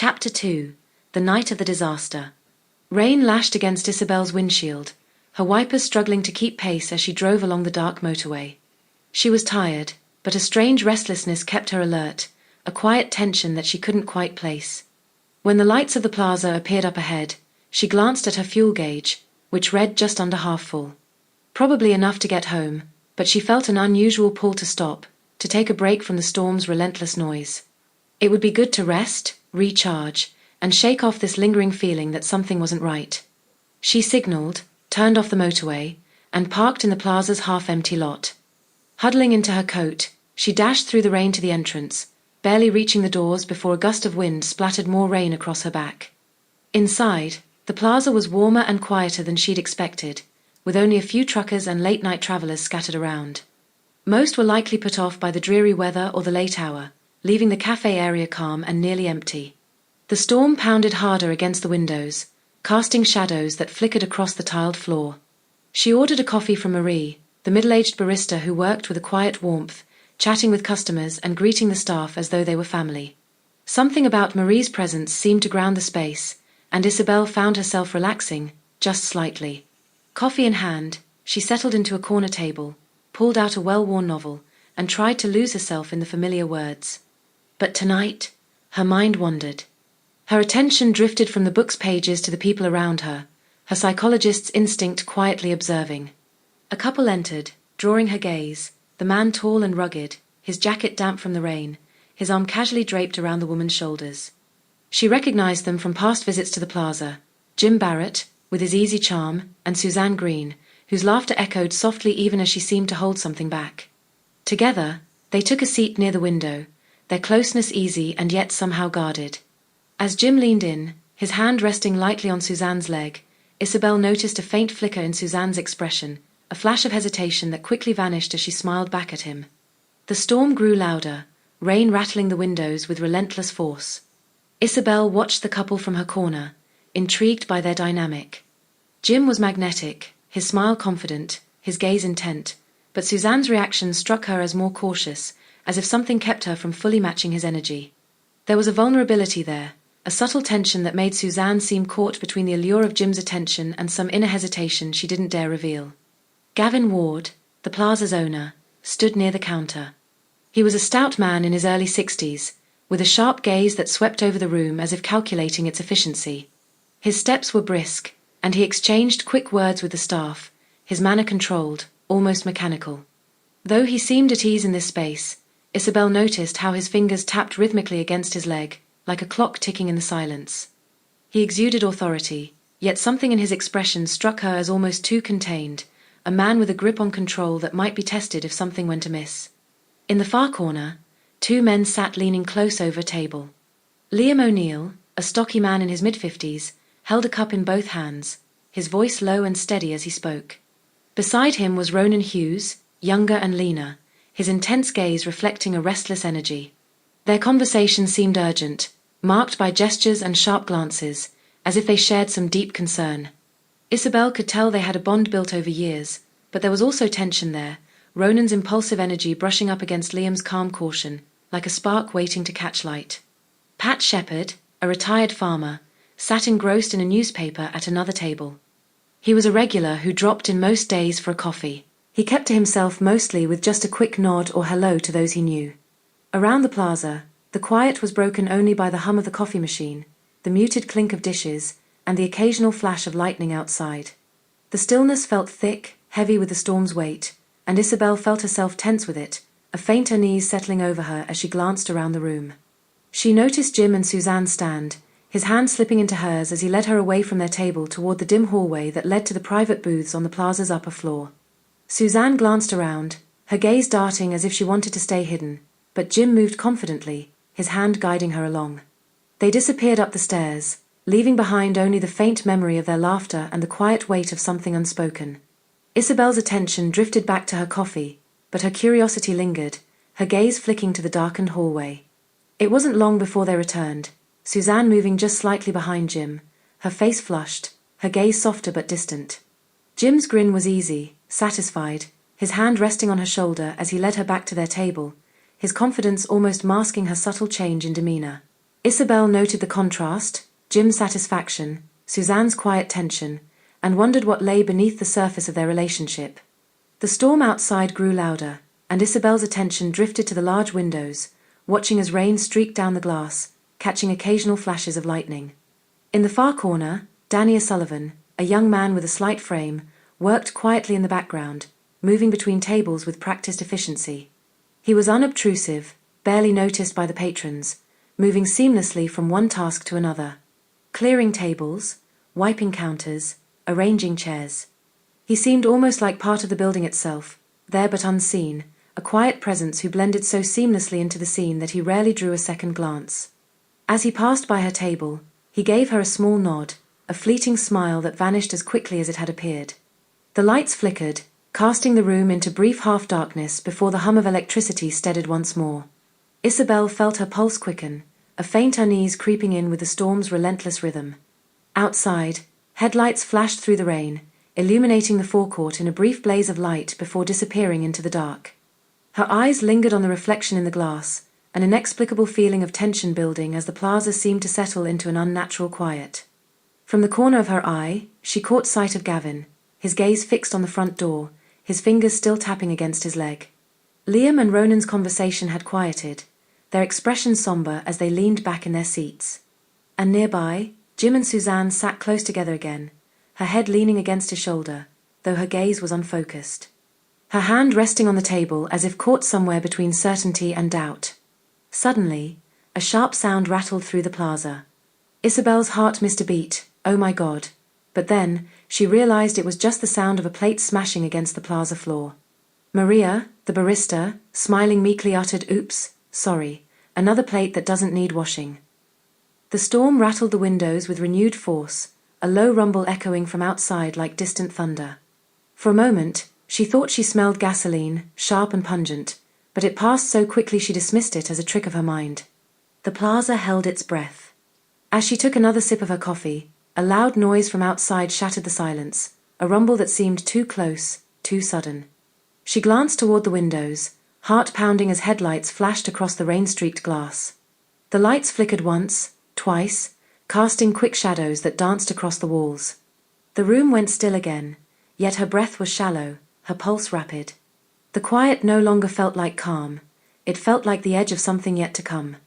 Chapter 2. The Night of the Disaster. Rain lashed against Isobel's windshield, her wipers struggling to keep pace as she drove along the dark motorway. She was tired, but a strange restlessness kept her alert, a quiet tension that she couldn't quite place. When the lights of the plaza appeared up ahead, she glanced at her fuel gauge, which read just under half full. Probably enough to get home, but she felt an unusual pull to stop, to take a break from the storm's relentless noise. It would be good to rest, recharge, and shake off this lingering feeling that something wasn't right. She signaled, turned off the motorway, and parked in the plaza's half-empty lot. Huddling into her coat, she dashed through the rain to the entrance, barely reaching the doors before a gust of wind splattered more rain across her back. Inside, the plaza was warmer and quieter than she'd expected, with only a few truckers and late-night travelers scattered around. Most were likely put off by the dreary weather or the late hour, leaving the cafe area calm and nearly empty. The storm pounded harder against the windows, casting shadows that flickered across the tiled floor. She ordered a coffee from Marie, the middle-aged barista who worked with a quiet warmth, chatting with customers and greeting the staff as though they were family. Something about Marie's presence seemed to ground the space, and Isobel found herself relaxing, just slightly. Coffee in hand, she settled into a corner table, pulled out a well-worn novel, and tried to lose herself in the familiar words. But tonight, her mind wandered. Her attention drifted from the book's pages to the people around her, her psychologist's instinct quietly observing. A couple entered, drawing her gaze, the man tall and rugged, his jacket damp from the rain, his arm casually draped around the woman's shoulders. She recognized them from past visits to the plaza, Jim Barrett, with his easy charm, and Suzanne Green, whose laughter echoed softly even as she seemed to hold something back. Together, they took a seat near the window, their closeness easy and yet somehow guarded. As Jim leaned in, his hand resting lightly on Suzanne's leg, Isobel noticed a faint flicker in Suzanne's expression, a flash of hesitation that quickly vanished as she smiled back at him. The storm grew louder, rain rattling the windows with relentless force. Isobel watched the couple from her corner, intrigued by their dynamic. Jim was magnetic, his smile confident, his gaze intent, but Suzanne's reaction struck her as more cautious, as if something kept her from fully matching his energy. There was a vulnerability there, a subtle tension that made Suzanne seem caught between the allure of Jim's attention and some inner hesitation she didn't dare reveal. Gavin Ward, the plaza's owner, stood near the counter. He was a stout man in his early 60s, with a sharp gaze that swept over the room as if calculating its efficiency. His steps were brisk, and he exchanged quick words with the staff, his manner controlled, almost mechanical. Though he seemed at ease in this space, Isobel noticed how his fingers tapped rhythmically against his leg, like a clock ticking in the silence. He exuded authority, yet something in his expression struck her as almost too contained, a man with a grip on control that might be tested if something went amiss. In the far corner, two men sat leaning close over a table. Liam O'Neill, a stocky man in his mid-50s, held a cup in both hands, his voice low and steady as he spoke. Beside him was Ronan Hughes, younger and leaner, his intense gaze reflecting a restless energy. Their conversation seemed urgent, marked by gestures and sharp glances, as if they shared some deep concern. Isobel could tell they had a bond built over years, but there was also tension there, Ronan's impulsive energy brushing up against Liam's calm caution, like a spark waiting to catch light. Pat Shepherd, a retired farmer, sat engrossed in a newspaper at another table. He was a regular who dropped in most days for a coffee. He kept to himself mostly with just a quick nod or hello to those he knew. Around the plaza, the quiet was broken only by the hum of the coffee machine, the muted clink of dishes, and the occasional flash of lightning outside. The stillness felt thick, heavy with the storm's weight, and Isobel felt herself tense with it, a faint unease settling over her as she glanced around the room. She noticed Jim and Suzanne stand, his hand slipping into hers as he led her away from their table toward the dim hallway that led to the private booths on the plaza's upper floor. Suzanne glanced around, her gaze darting as if she wanted to stay hidden, but Jim moved confidently, his hand guiding her along. They disappeared up the stairs, leaving behind only the faint memory of their laughter and the quiet weight of something unspoken. Isobel's attention drifted back to her coffee, but her curiosity lingered, her gaze flicking to the darkened hallway. It wasn't long before they returned, Suzanne moving just slightly behind Jim, her face flushed, her gaze softer but distant. Jim's grin was easy, satisfied, his hand resting on her shoulder as he led her back to their table, his confidence almost masking her subtle change in demeanor. Isobel noted the contrast, Jim's satisfaction, Suzanne's quiet tension, and wondered what lay beneath the surface of their relationship. The storm outside grew louder, and Isobel's attention drifted to the large windows, watching as rain streaked down the glass, catching occasional flashes of lightning. In the far corner, Danny O'Sullivan, a young man with a slight frame, worked quietly in the background, moving between tables with practiced efficiency. He was unobtrusive, barely noticed by the patrons, moving seamlessly from one task to another. Clearing tables, wiping counters, arranging chairs. He seemed almost like part of the building itself, there but unseen, a quiet presence who blended so seamlessly into the scene that he rarely drew a second glance. As he passed by her table, he gave her a small nod, a fleeting smile that vanished as quickly as it had appeared. The lights flickered, casting the room into brief half-darkness before the hum of electricity steadied once more. Isobel felt her pulse quicken, a faint unease creeping in with the storm's relentless rhythm. Outside, headlights flashed through the rain, illuminating the forecourt in a brief blaze of light before disappearing into the dark. Her eyes lingered on the reflection in the glass, an inexplicable feeling of tension building as the plaza seemed to settle into an unnatural quiet. From the corner of her eye, she caught sight of Gavin, his gaze fixed on the front door, his fingers still tapping against his leg. Liam and Ronan's conversation had quieted, their expressions somber as they leaned back in their seats. And nearby, Jim and Suzanne sat close together again, her head leaning against his shoulder, though her gaze was unfocused. Her hand resting on the table as if caught somewhere between certainty and doubt. Suddenly, a sharp sound rattled through the plaza. Isobel's heart missed a beat, oh my God, but then, she realized it was just the sound of a plate smashing against the plaza floor. Maria, the barista, smiling meekly uttered, "Oops, sorry, another plate that doesn't need washing." The storm rattled the windows with renewed force, a low rumble echoing from outside like distant thunder. For a moment, she thought she smelled gasoline, sharp and pungent, but it passed so quickly she dismissed it as a trick of her mind. The plaza held its breath. As she took another sip of her coffee, a loud noise from outside shattered the silence, a rumble that seemed too close, too sudden. She glanced toward the windows, heart pounding as headlights flashed across the rain-streaked glass. The lights flickered once, twice, casting quick shadows that danced across the walls. The room went still again, yet her breath was shallow, her pulse rapid. The quiet no longer felt like calm, it felt like the edge of something yet to come.